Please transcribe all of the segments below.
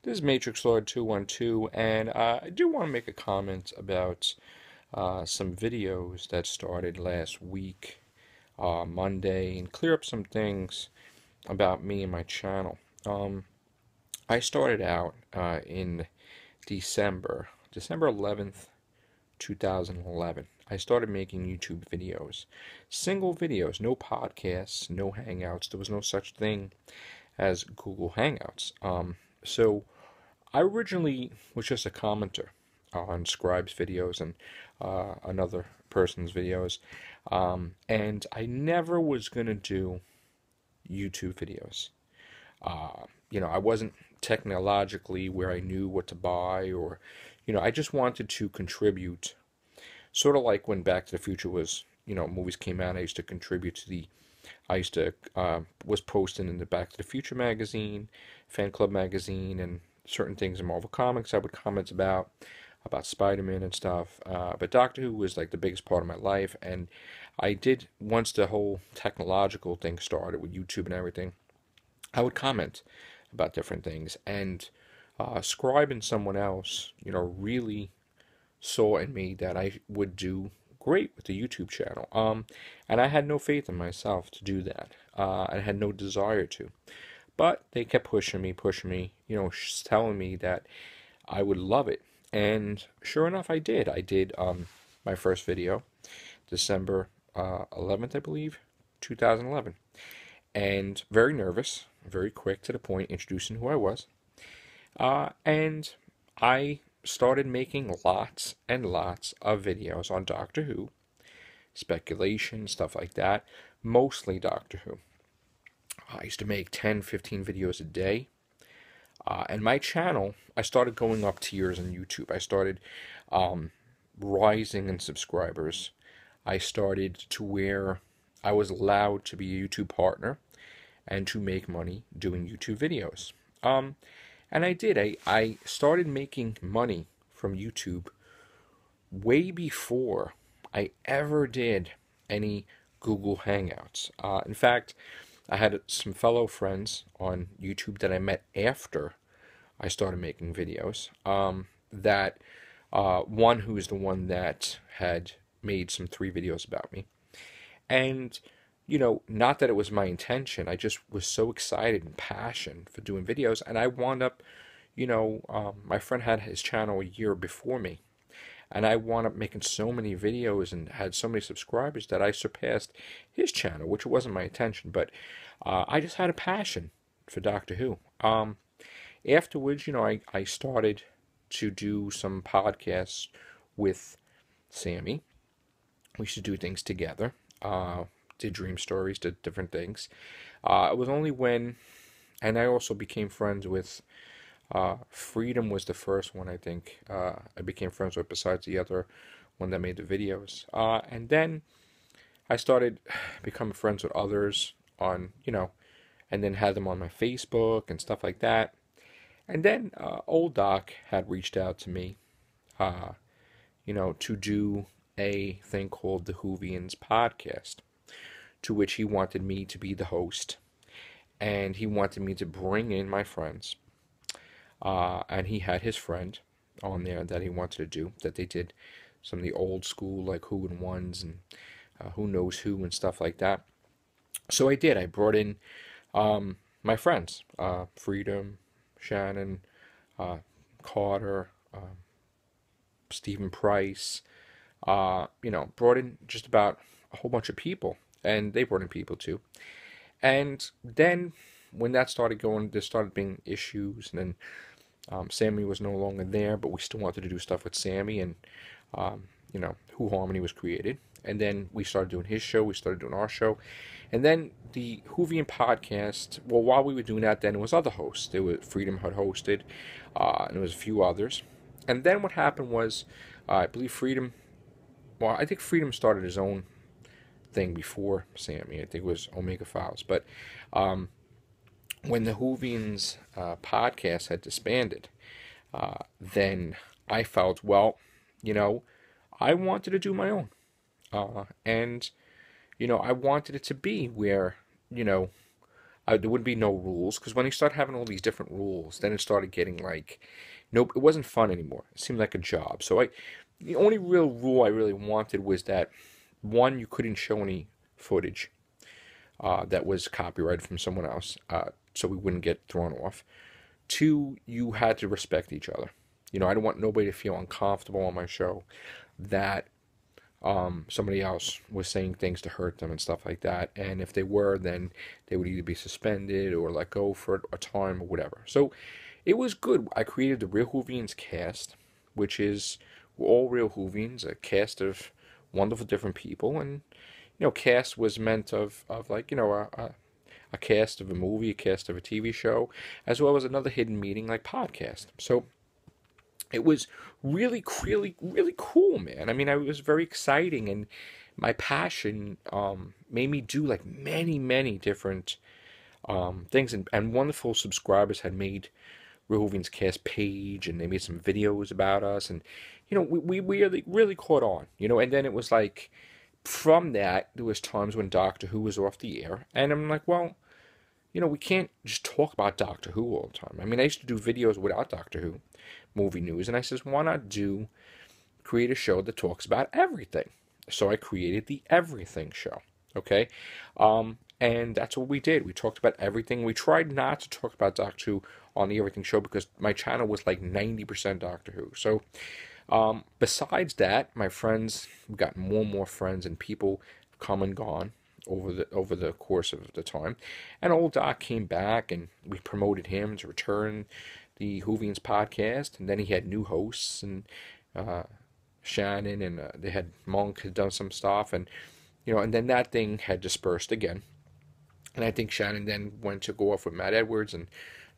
This is Matrix Lord 212, and I do want to make a comment about some videos that started last week, Monday, and clear up some things about me and my channel. I started out in December 11th, 2011. I started making YouTube videos, single videos, no podcasts, no Hangouts. There was no such thing as Google Hangouts. So I originally was just a commenter on Scribe's videos and another person's videos, and I never was going to do YouTube videos. I wasn't technologically where I knew what to buy, or, I just wanted to contribute, sort of like when Back to the Future was, movies came out. I used to contribute to I used to was posting in the Back to the Future magazine, Fan Club magazine, and certain things in Marvel Comics. I would comment about Spider-Man and stuff. But Doctor Who was like the biggest part of my life, and I did, once the whole technological thing started with YouTube and everything, I would comment about different things. And Scribe and someone else, really saw in me that I would do great with the YouTube channel. And I had no faith in myself to do that. I had no desire to. But they kept pushing me, telling me that I would love it. And sure enough, I did. I did my first video, December 11th, I believe, 2011. And very nervous, very quick to the point, introducing who I was. And I started making lots and lots of videos on Doctor Who, speculation, stuff like that, mostly Doctor Who. I used to make 10, 15 videos a day. And my channel, I started going up tiers on YouTube. I started rising in subscribers. I started to where I was allowed to be a YouTube partner and to make money doing YouTube videos. And I did. I started making money from YouTube way before I ever did any Google Hangouts. In fact, I had some fellow friends on YouTube that I met after I started making videos. One who is the one that had made some 3 videos about me. And, not that it was my intention. I just was so excited and passionate for doing videos. And I wound up, my friend had his channel a year before me. And I wound up making so many videos and had so many subscribers that I surpassed his channel, which wasn't my intention. But I just had a passion for Doctor Who. Afterwards, I started to do some podcasts with Sammy. We used to do things together. Did dream stories, did different things. It was only when, and I also became friends with Freedom was the first one, I think, I became friends with, besides the other one that made the videos. And then I started becoming friends with others on, and then had them on my Facebook and stuff like that. And then old Doc had reached out to me, to do a thing called the Whovians podcast, to which he wanted me to be the host. And he wanted me to bring in my friends. And he had his friend on there that he wanted to do, that they did some of the old school, like Who and Ones and Who Knows Who and stuff like that. So I did. I brought in my friends, Freedom, Shannon, Carter, Stephen Price, brought in just about a whole bunch of people, and they brought in people too. And then when that started going, there started being issues, and then Sammy was no longer there, but we still wanted to do stuff with Sammy, and Who Harmony was created. And then we started doing his show, we started doing our show. And then the Whovian podcast, well, while we were doing that, then it was other hosts. There was Freedom had hosted, and there was a few others. And then what happened was, I believe I think Freedom started his own thing before Sammy. I think it was Omega Files. But when the Whovians podcast had disbanded, then I felt, well, I wanted to do my own. And I wanted it to be where, there would be no rules, because when you start having all these different rules, then it started getting like, nope, it wasn't fun anymore. It seemed like a job. So the only real rule I really wanted was that, one, you couldn't show any footage that was copyrighted from someone else, so we wouldn't get thrown off. Two, you had to respect each other. I don't want nobody to feel uncomfortable on my show that somebody else was saying things to hurt them and stuff like that. And if they were, then they would either be suspended or let go for a time or whatever. So it was good. I created the Real Whovians cast, which is all Real Whovians, a cast of wonderful different people. And, cast was meant of like, a cast of a movie, a cast of a TV show, as well as another hidden meaning like podcast. So it was really, really, really cool, man. I mean, it was very exciting, and my passion made me do like many, many different things. And wonderful subscribers had made Real Whovians cast page, and they made some videos about us, and we really, really caught on. And then it was like, from that, there was times when Doctor Who was off the air, and I'm like, well, we can't just talk about Doctor Who all the time. I mean, I used to do videos without Doctor Who movie news, and I says, why not create a show that talks about everything? So I created the Everything Show, okay? And that's what we did. We talked about everything. We tried not to talk about Doctor Who on the Everything Show because my channel was like 90% Doctor Who. So besides that, my friends, we've gotten more and more friends, and people have come and gone over the course of the time. And old Doc came back, and we promoted him to return the Whovians podcast, and then he had new hosts, and Shannon, and they had Monk had done some stuff, and and then that thing had dispersed again. And I think Shannon then went to go off with Matt Edwards and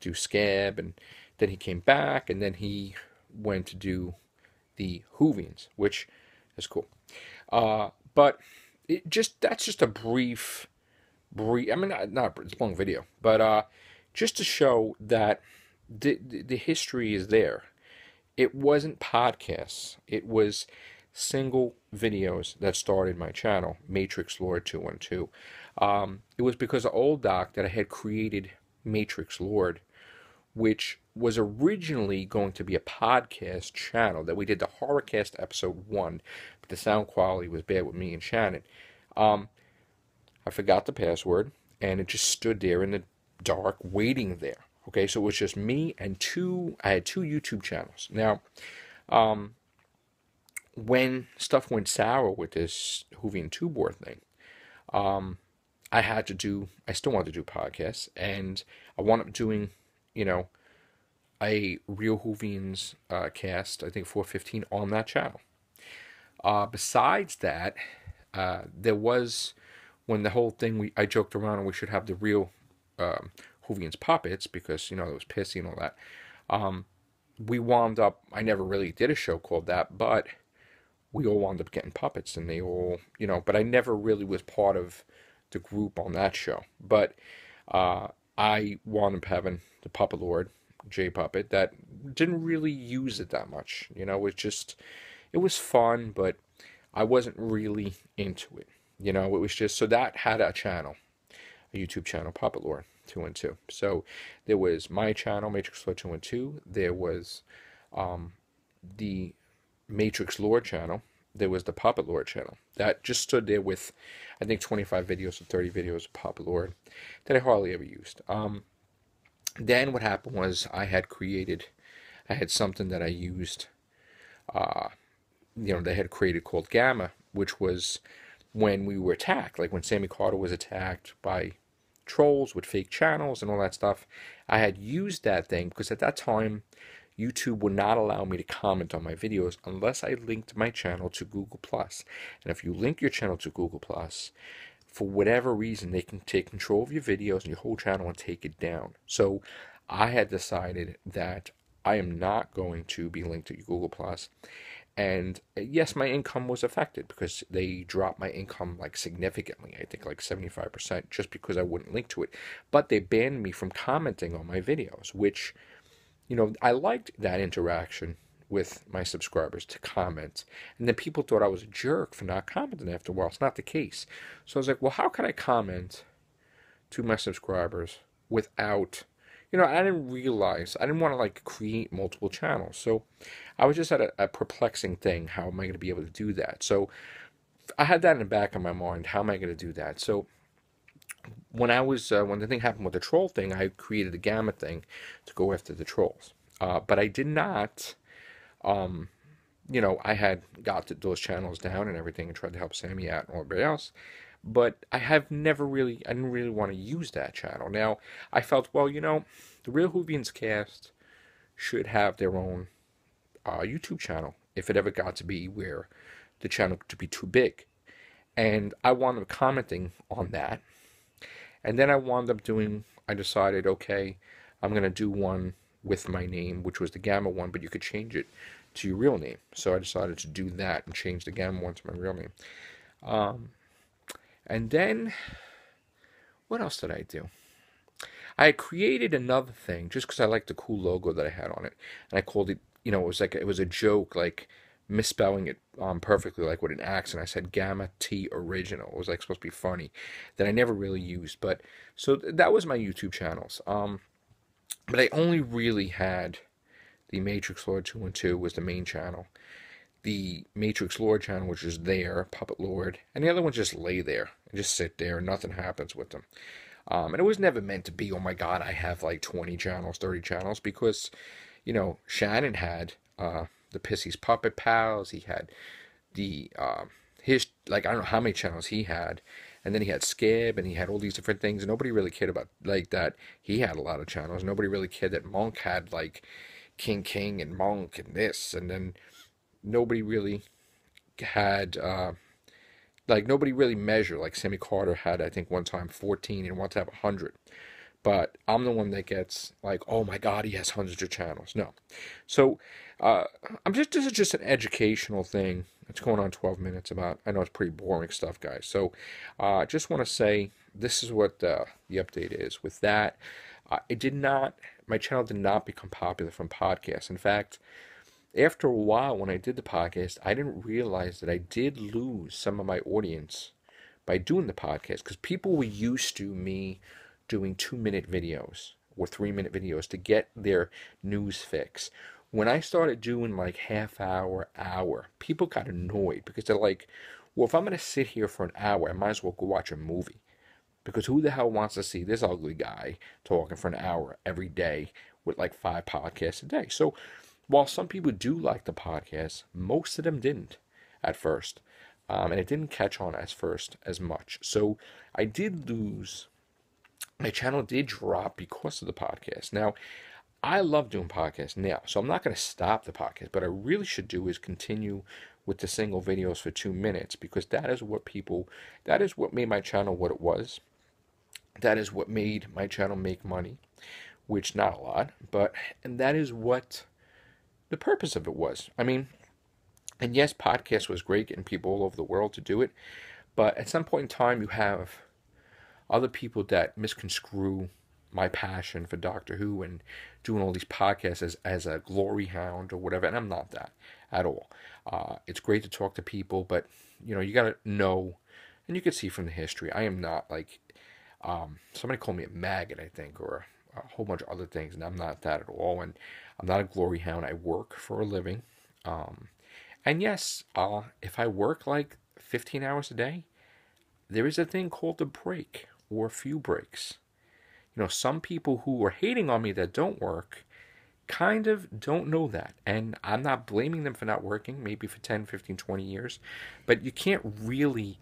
do Scab, and then he came back, and then he went to do the Whovians, which is cool. But that's just a brief. I mean, not it's a long video, but just to show that the history is there. It wasn't podcasts. It was single videos that started my channel, Matrix Lord 212. It was because of old Doc that I had created Matrix Lord, which was originally going to be a podcast channel that we did the Horrorcast episode 1, but the sound quality was bad with me and Shannon. I forgot the password, and it just stood there in the dark waiting there. Okay, so it was just me and I had two YouTube channels. Now, when stuff went sour with this Whovian 2 board thing, I still wanted to do podcasts, and I wound up doing, a Real Whovians cast, I think 415, on that channel. Besides that, there was, when the whole thing, I joked around and we should have the real Whovians puppets, because, it was pissy and all that. We wound up, I never really did a show called that, but we all wound up getting puppets, and they all, but I never really was part of the group on that show. But I wound up having the Puppet Lord, J Puppet, that didn't really use it that much. It was fun, but I wasn't really into it. It was just, so that had a channel, a YouTube channel, Puppet Lord 212. So there was my channel, Matrix Lord 212. There was the Matrix Lord channel. There was the Puppet Lord channel. That just stood there with, I think, 25 videos or 30 videos of Puppet Lord that I hardly ever used. Then what happened was I had something that I used, they had created called Gamma, which was when we were attacked, like when Sammy Carter was attacked by trolls with fake channels and all that stuff. I had used that thing because at that time, YouTube would not allow me to comment on my videos unless I linked my channel to Google+. And if you link your channel to Google+, for whatever reason, they can take control of your videos and your whole channel and take it down. So I had decided that I am not going to be linked to Google+. And yes, my income was affected because they dropped my income like significantly, I think like 75%, just because I wouldn't link to it. But they banned me from commenting on my videos, which, I liked that interaction with my subscribers to comment. And then people thought I was a jerk for not commenting after a while. It's not the case. So I was like, well, how can I comment to my subscribers without, I didn't realize, I didn't want to like create multiple channels. So I was just at a perplexing thing. How am I going to be able to do that? So I had that in the back of my mind. How am I going to do that? So when when the thing happened with the troll thing, I created a Gamma thing to go after the trolls. But I did not, um, I had got those channels down and everything and tried to help Sammy out and everybody else. But I didn't really want to use that channel. Now, I felt, well, the Real Whovians cast should have their own YouTube channel if it ever got to be where the channel to be too big. And I wound up commenting on that. And then I decided, okay, I'm going to do one with my name, which was the Gamma one, but you could change it to your real name. So I decided to do that and change the Gamma one to my real name. And then, what else did I do? I created another thing just because I liked the cool logo that I had on it. And I called it, it was a joke, like misspelling it perfectly, like with an accent. I said Gamma T Original. It was like supposed to be funny that I never really used. But so that was my YouTube channels. But I only really had the Matrix Lord 212 was the main channel. The Matrix Lord channel, which is there, Puppet Lord, and the other ones just lay there and just sit there and nothing happens with them. And it was never meant to be, oh my God, I have like 20 channels, 30 channels, because, Shannon had the Pissy's Puppet Pals, he had the, I don't know how many channels he had, and then he had Scab, and he had all these different things, and nobody really cared about, like, that he had a lot of channels. Nobody really cared that Monk had, like, King and Monk and this, and then nobody really had, nobody really measured. Like, Sammy Carter had, I think, one time 14 and one time 100. But I'm the one that gets, like, oh my God, he has hundreds of channels. No. So, this is just an educational thing. It's going on 12 minutes about, I know it's pretty boring stuff, guys. So, I just want to say, this is what the update is. With that, my channel did not become popular from podcasts. In fact, after a while, when I did the podcast, I didn't realize that I did lose some of my audience by doing the podcast, because people were used to me doing 2-minute videos or 3-minute videos to get their news fix. When I started doing like half hour, people got annoyed because they're like, well, if I'm going to sit here for an hour, I might as well go watch a movie. Because who the hell wants to see this ugly guy talking for an hour every day with like 5 podcasts a day? So while some people do like the podcast, most of them didn't at first. And it didn't catch on as much. So I did lose. My channel did drop because of the podcast. Now, I love doing podcasts now, so I'm not going to stop the podcast. But I really should do is continue with the single videos for 2 minutes, because that is what made my channel what it was. That is what made my channel make money, which not a lot, and that is what the purpose of it was. I mean, and yes, podcast was great, getting people all over the world to do it, but at some point in time, you have other people that misconstrue my passion for Doctor Who and doing all these podcasts as a glory hound or whatever, and I'm not that at all. It's great to talk to people, but, you got to know, and you can see from the history, I am not like, somebody called me a maggot, I think, or a whole bunch of other things, and I'm not that at all, and I'm not a glory hound. I work for a living, and yes, if I work like 15 hours a day, there is a thing called a break, or a few breaks. Some people who are hating on me that don't work kind of don't know that, and I'm not blaming them for not working, maybe for 10, 15, 20 years, but you can't really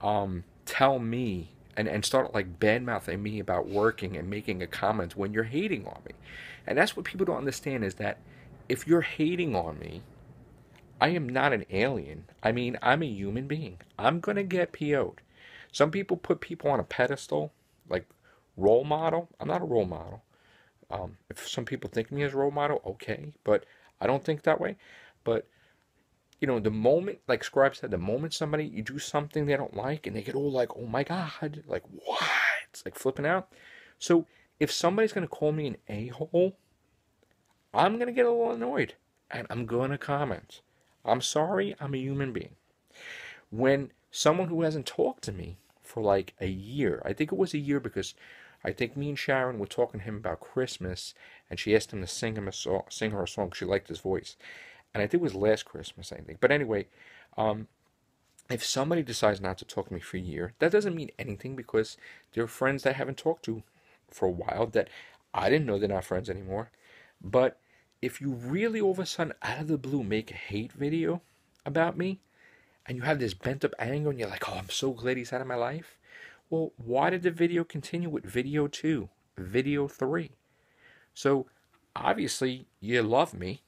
tell me and start like bad-mouthing me about working and making a comment when you're hating on me. And that's what people don't understand, is that if you're hating on me, I am not an alien. I mean, I'm a human being. I'm going to get PO'd. Some people put people on a pedestal, like role model. I'm not a role model. If some people think of me as a role model, okay, but I don't think that way. But the moment, like Scribe said, the moment you do something they don't like, and they get all like, oh my God, like, what? It's like flipping out. So if somebody's going to call me an a-hole, I'm going to get a little annoyed, and I'm going to comment. I'm sorry, I'm a human being. When someone who hasn't talked to me for like a year. I think it was a year because I think me and Sharon were talking to him about Christmas, and she asked him to sing her a song. She liked his voice, and I think it was last Christmas, I think. But anyway, um, if somebody decides not to talk to me for a year, that doesn't mean anything because they're friends that I haven't talked to for a while that I didn't know they're not friends anymore. But if you really all of a sudden out of the blue make a hate video about me and you have this bent up anger and you're like, oh, I'm so glad he's out of my life. Well, why did the video continue with video 2, video 3? So obviously you love me,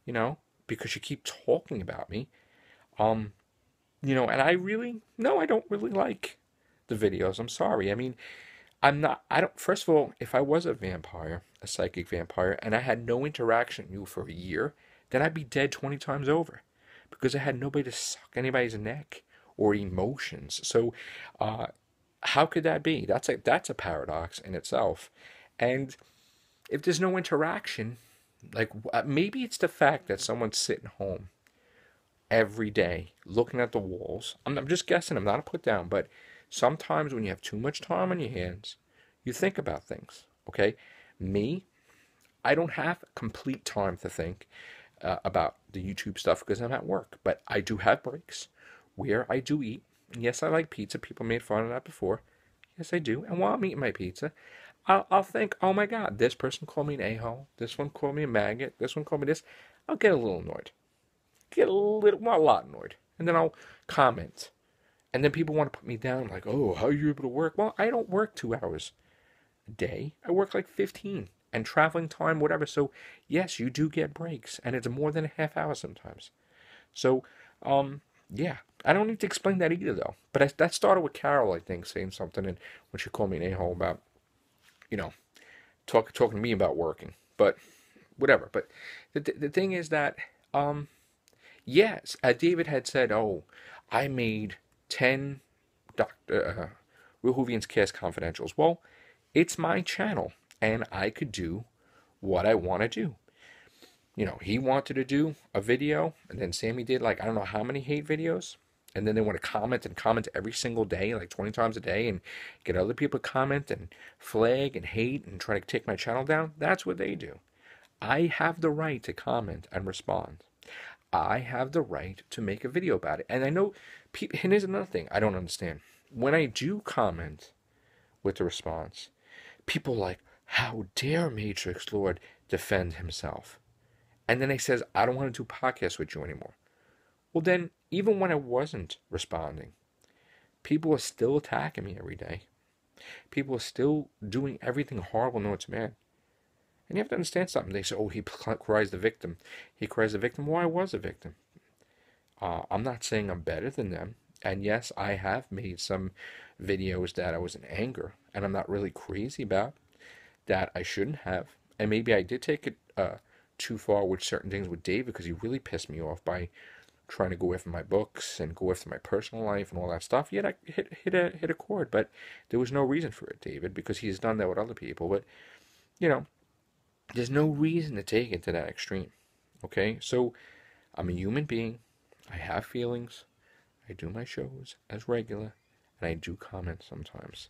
you know, because you keep talking about me. Um, and I really, no, I don't really like the videos. I'm sorry. I mean, I don't, first of all, if I was a vampire, a psychic vampire, and I had no interaction with you for a year, then I'd be dead 20 times over because I had nobody to suck anybody's neck or emotions. So, how could that be? That's a paradox in itself. And if there's no interaction, like maybe it's the fact that someone's sitting home every day looking at the walls. I'm just guessing. I'm not a put down, but sometimes when you have too much time on your hands, you think about things. Okay, me, I don't have complete time to think about the YouTube stuff because I'm at work, but I do have breaks where I do eat. And yes, I like pizza. People made fun of that before. Yes, I do. And while I'm eating my pizza, I'll think, oh my God, this person called me an a-hole. This one called me a maggot. This one called me this. I'll get a little annoyed. Well, a lot annoyed. And then I'll comment. And then people want to put me down, like, oh, how are you able to work? Well, I don't work 2 hours a day. I work like 15 and traveling time, whatever. So, yes, you do get breaks, and it's more than a half hour sometimes. So, yeah, I don't need to explain that either, though. But that started with Carol, I think, saying something, and when she called me an a-hole about, you know, talking to me about working. But whatever. But the thing is that, yes, David had said, oh, I made 10 Dr. Real Cast Confidentials. Well, it's my channel, and I could do what I want to do. He wanted to do a video, and then Sammy did like I don't know how many hate videos, and then they want to comment and comment every single day, like 20 times a day, and get other people to comment and flag and hate and try to take my channel down. That's what they do. I have the right to comment and respond. I have the right to make a video about it. And I know, and here's another thing I don't understand. When I do comment with the response, people are like, how dare Matrix Lord defend himself? And then he says, I don't want to do podcasts with you anymore. Well, then, even when I wasn't responding, people are still attacking me every day. People are still doing everything horrible known to man. And you have to understand something. They say, oh, he cries the victim. He cries the victim. Well, I was a victim. I'm not saying I'm better than them. And yes, I have made some videos that I was in anger. And I'm not really crazy about that I shouldn't have. And maybe I did take it too far with certain things with Dave because he really pissed me off by trying to go after my books and go after my personal life and all that stuff. Yet I hit a chord. But there was no reason for it, David, because he's done that with other people. But, there's no reason to take it to that extreme. Okay? So, I'm a human being. I have feelings. I do my shows as regular. And I do comment sometimes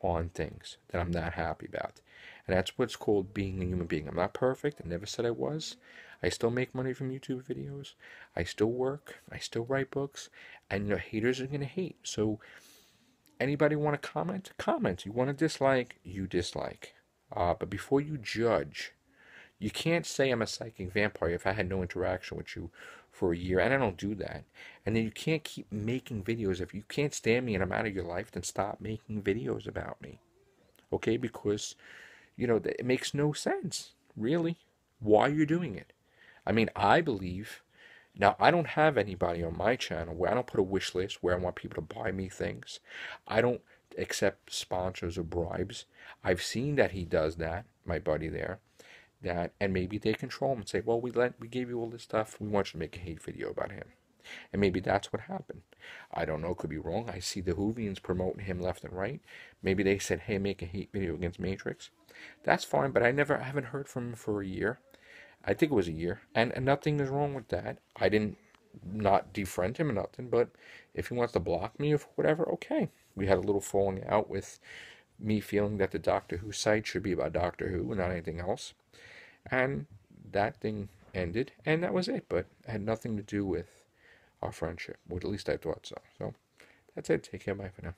on things that I'm not happy about. And that's what's called being a human being. I'm not perfect. I never said I was. I still make money from YouTube videos. I still work. I still write books. And haters are going to hate. So, anybody want to comment? Comment. You want to dislike? You dislike. But before you judge, you can't say I'm a psychic vampire if I had no interaction with you for a year, and I don't do that. And then you can't keep making videos. If you can't stand me and I'm out of your life, then stop making videos about me. Okay? Because, it makes no sense, really, why you're doing it. I mean, I believe, now I don't have anybody on my channel where I don't put a wish list where I want people to buy me things. I don't accept sponsors or bribes. I've seen that he does that, my buddy there, and maybe they control him and say, well, we gave you all this stuff, we want you to make a hate video about him. And maybe that's what happened. I don't know, could be wrong. I see the Whovians promoting him left and right. Maybe they said, hey, make a hate video against Matrix. That's fine, but I haven't heard from him for a year. I think it was a year, and nothing is wrong with that. I didn't not defriend him or nothing, but if he wants to block me or whatever, okay. we had a little falling out with me feeling that the Doctor Who site should be about Doctor Who and not anything else. And that thing ended, and that was it. But it had nothing to do with our friendship, or at least I thought so. So that's it. Take care. Bye for now.